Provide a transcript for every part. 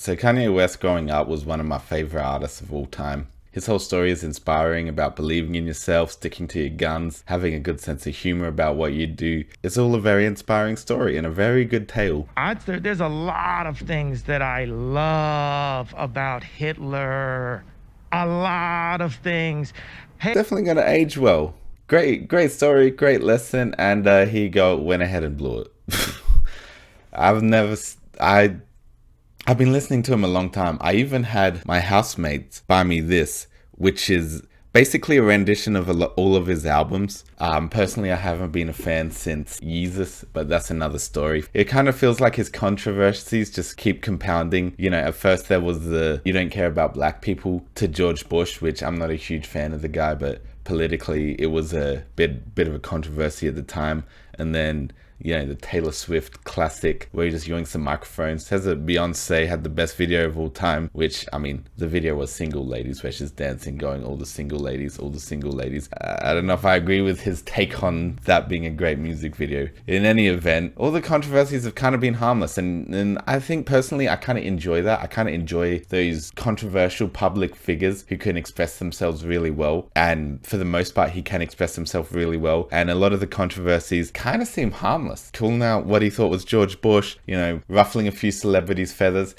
So Kanye West growing up was one of my favorite artists of all time. His whole story is inspiring about believing in yourself, sticking to your guns, having a good sense of humor about what you do. It's all a very inspiring story and a very good tale. There's a lot of things that I love about Hitler. A lot of things. Hey, Definitely gonna age well. Great story, great lesson, and he went ahead and blew it. I've never, I've been listening to him a long time. I even had my housemates buy me this, which is basically a rendition of all of his albums. Personally, I haven't been a fan since Yeezus, but that's another story. It kind of feels like his controversies just keep compounding. You know, at first there was the "you don't care about black people" to George Bush, which I'm not a huge fan of the guy, but politically it was a bit of a controversy at the time. And then the Taylor Swift classic where he just yoinks some microphones. Says that Beyonce had the best video of all time, which, I mean, the video was Single Ladies, where she's dancing, going, all the single ladies, all the single ladies. I don't know if I agree with his take on that being a great music video. In any event, all the controversies have kind of been harmless, and I think personally I kind of enjoy that. I kind of enjoy those controversial public figures who can express themselves really well, and for the most part he can express himself really well, and a lot of the controversies kind of seem harmless. Calling out what he thought was George Bush, ruffling a few celebrities' feathers.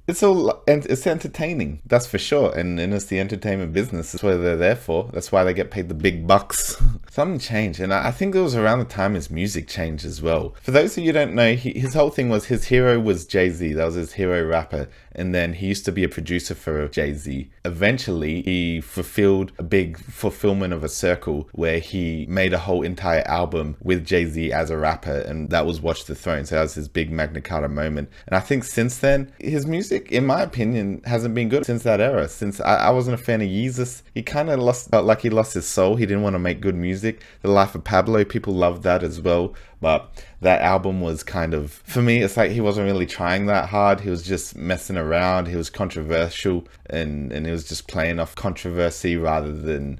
It's entertaining, that's for sure. And it's the entertainment business. That's what they're there for. That's why they get paid the big bucks. Something changed, and I think it was around the time his music changed as well. For those of you who don't know, his whole thing was his hero was Jay-Z. That was his hero rapper. And then he used to be a producer for Jay-Z. Eventually, he fulfilled a big fulfillment of a circle where he made a whole entire album with Jay-Z as a rapper, and that was Watch the Throne. So that was his big Magna Carta moment. And I think since then, his music, in my opinion, hasn't been good since that era. Since I wasn't a fan of Yeezus, he kind of felt like he lost his soul. He didn't want to make good music. The Life of Pablo, people loved that as well. But that album was kind of, for me, it's like he wasn't really trying that hard. He was just messing around. He was controversial, and he was just playing off controversy rather than,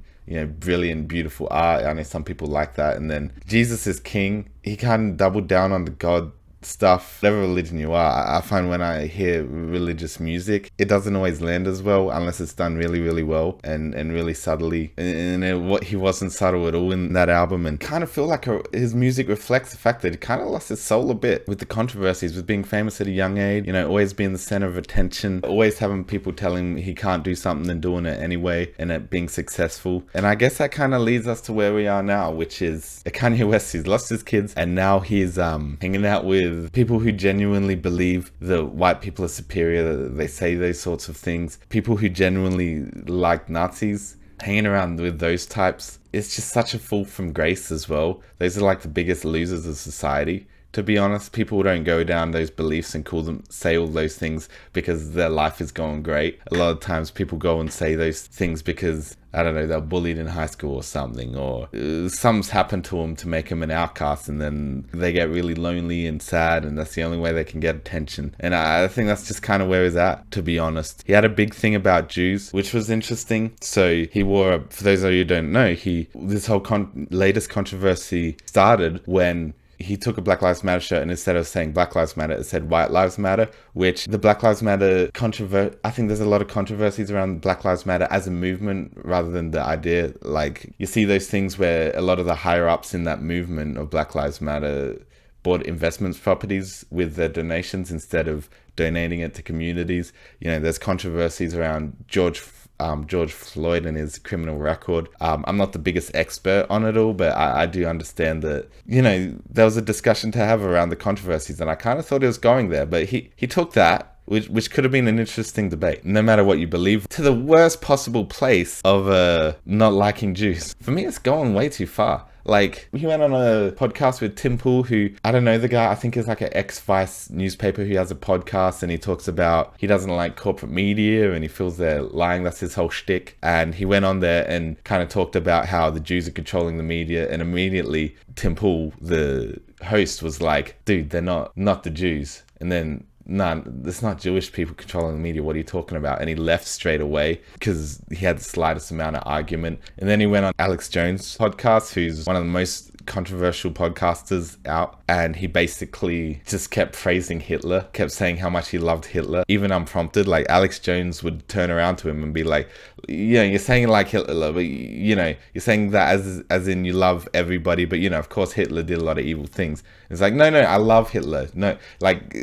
brilliant, beautiful art. I know some people like that. And then Jesus is King. He kind of doubled down on the God stuff. Whatever religion you are, I find when I hear religious music, it doesn't always land as well unless it's done really, really well and really subtly. And what he wasn't subtle at all in that album, and kind of feel like his music reflects the fact that he kind of lost his soul a bit with the controversies, with being famous at a young age, always being the center of attention, always having people telling him he can't do something and doing it anyway, and it being successful. And I guess that kind of leads us to where we are now, which is a Kanye West who's lost his kids, and now he's hanging out with people who genuinely believe that white people are superior, that they say those sorts of things, people who genuinely like Nazis, hanging around with those types. It's just such a fall from grace as well. Those are like the biggest losers of society. To be honest, people don't go down those beliefs and say all those things because their life is going great. A lot of times people go and say those things because, I don't know, they're bullied in high school or something, or something's happened to them to make them an outcast, and then they get really lonely and sad, and that's the only way they can get attention. And I think that's just kind of where he's at, to be honest. He had a big thing about Jews, which was interesting. So he wore, for those of you who don't know, this whole latest controversy started when he took a Black Lives Matter shirt, and instead of saying Black Lives Matter, it said White Lives Matter, which the Black Lives Matter I think there's a lot of controversies around Black Lives Matter as a movement rather than the idea. Like, you see those things where a lot of the higher ups in that movement of Black Lives Matter bought investments properties with their donations instead of donating it to communities. There's controversies around George Floyd and his criminal record. I'm not the biggest expert on it all, but I do understand that, there was a discussion to have around the controversies, and I kind of thought it was going there, but he took that, which could have been an interesting debate, no matter what you believe, to the worst possible place of not liking Jews. For me, it's going way too far. Like, he went on a podcast with Tim Pool, who, I don't know the guy, I think is like an ex-Vice newspaper who has a podcast, and he talks about he doesn't like corporate media and he feels they're lying. That's his whole shtick. And he went on there and kind of talked about how the Jews are controlling the media, and immediately Tim Pool, the host, was like, dude, they're not the Jews. And then, no, it's not Jewish people controlling the media. What are you talking about? And he left straight away because he had the slightest amount of argument. And then he went on Alex Jones' podcast, who's one of the most controversial podcasters out, and he basically just kept praising Hitler, kept saying how much he loved Hitler, even unprompted. Like Alex Jones would turn around to him and be like, you're saying like Hitler, but you're saying that as in you love everybody, but of course Hitler did a lot of evil things. It's like, no, I love Hitler. No, like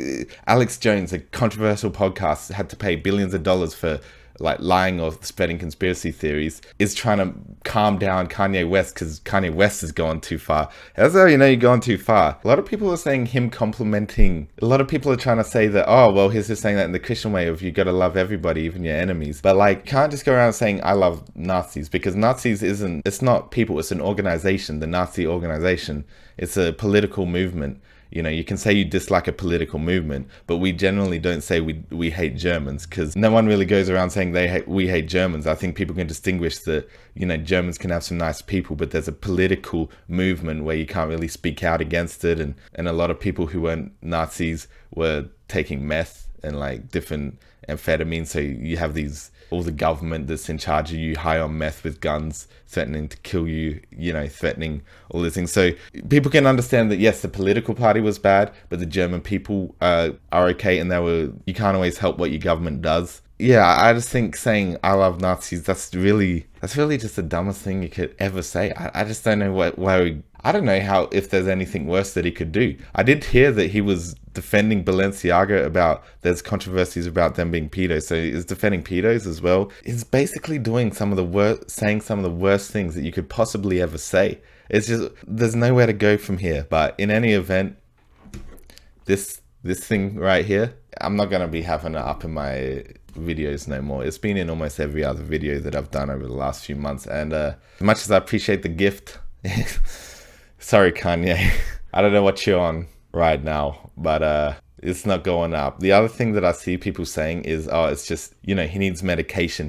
Alex Jones, a controversial podcast, had to pay billions of dollars for like lying or spreading conspiracy theories, is trying to calm down Kanye West because Kanye West has gone too far. That's how you're going too far. A lot of people are saying him complimenting. A lot of people are trying to say that, oh, well, he's just saying that in the Christian way of you got to love everybody, even your enemies. But like, you can't just go around saying I love Nazis, because Nazis it's not people, it's an organization, the Nazi organization. It's a political movement. You can say you dislike a political movement, but we generally don't say we hate Germans, because no one really goes around saying we hate Germans. I think people can distinguish that, Germans can have some nice people, but there's a political movement where you can't really speak out against it. And a lot of people who weren't Nazis were taking meth and like different amphetamines. So you have all the government that's in charge of you high on meth with guns, threatening to kill you, threatening all these things. So people can understand that, yes, the political party was bad, but the German people are okay, and you can't always help what your government does. Yeah, I just think saying I love Nazis, that's really just the dumbest thing you could ever say. I just don't know I don't know if there's anything worse that he could do. I did hear that he was defending Balenciaga about there's controversies about them being pedos, so he's defending pedos as well. He's basically doing saying some of the worst things that you could possibly ever say. It's just, there's nowhere to go from here. But in any event, this thing right here, I'm not gonna be having it up in my videos no more. It's been in almost every other video that I've done over the last few months, and as much as I appreciate the gift, sorry Kanye, I don't know what you're on right now, but it's not going up. The other thing that I see people saying is, oh, it's just, he needs medication,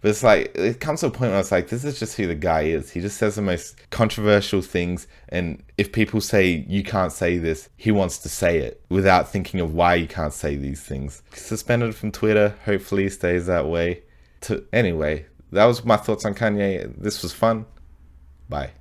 but it's like, it comes to a point where it's like, this is just who the guy is. He just says the most controversial things, and if people say you can't say this, he wants to say it without thinking of why you can't say these things. Suspended from Twitter, hopefully stays that way. Anyway, that was my thoughts on Kanye. This was fun. Bye.